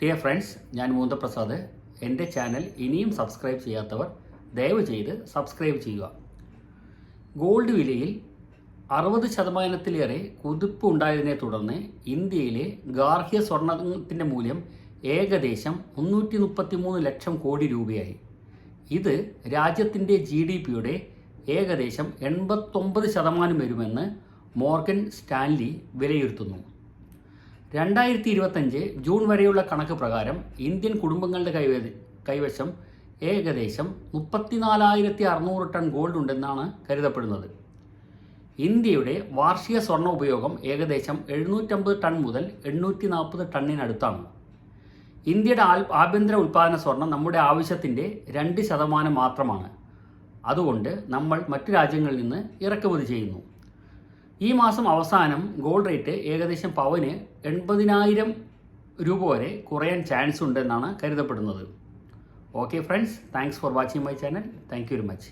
Dear friends, ഞാൻ മൂന്തപ്രസാദ്. എൻ്റെ channel ഇനിയും സബ്സ്ക്രൈബ് ചെയ്യാത്തവർ ദയവ് ചെയ്ത് സബ്സ്ക്രൈബ് ചെയ്യുക. ഗോൾഡ് വിലയിൽ 60% കുതിപ്പ് ഉണ്ടായതിനെ തുടർന്ന് ഇന്ത്യയിലെ ഗാർഹിക സ്വർണത്തിൻ്റെ മൂല്യം ഏകദേശം 333 ലക്ഷം കോടി രൂപയായി. ഇത് രാജ്യത്തിൻ്റെ GDPയുടെ ഏകദേശം 89% വരുമെന്ന് മോർഗൻ സ്റ്റാൻലി വിലയിരുത്തുന്നു. 2025 ജൂൺ വരെയുള്ള കണക്ക് പ്രകാരം ഇന്ത്യൻ കുടുംബങ്ങളുടെ കൈവശം ഏകദേശം 34,600 ടൺ ഗോൾഡ് ഉണ്ടെന്നാണ് കരുതപ്പെടുന്നത്. ഇന്ത്യയുടെ വാർഷിക സ്വർണ്ണ ഉപയോഗം ഏകദേശം 750 ടൺ മുതൽ 840 ടണ്ണിനടുത്താണ്. ഇന്ത്യയുടെ ആഭ്യന്തര ഉൽപ്പാദന സ്വർണം നമ്മുടെ ആവശ്യത്തിൻ്റെ 2% മാത്രമാണ്. അതുകൊണ്ട് നമ്മൾ മറ്റു രാജ്യങ്ങളിൽ നിന്ന് ഇറക്കുമതി ചെയ്യുന്നു. ഈ മാസം അവസാനം ഗോൾഡ് റേറ്റ് ഏകദേശം പവന് 80,000 രൂപ വരെ കുറയാൻ ചാൻസ് ഉണ്ടെന്നാണ് കരുതപ്പെടുന്നത്. Okay friends, thanks for watching my channel. Thank you very much.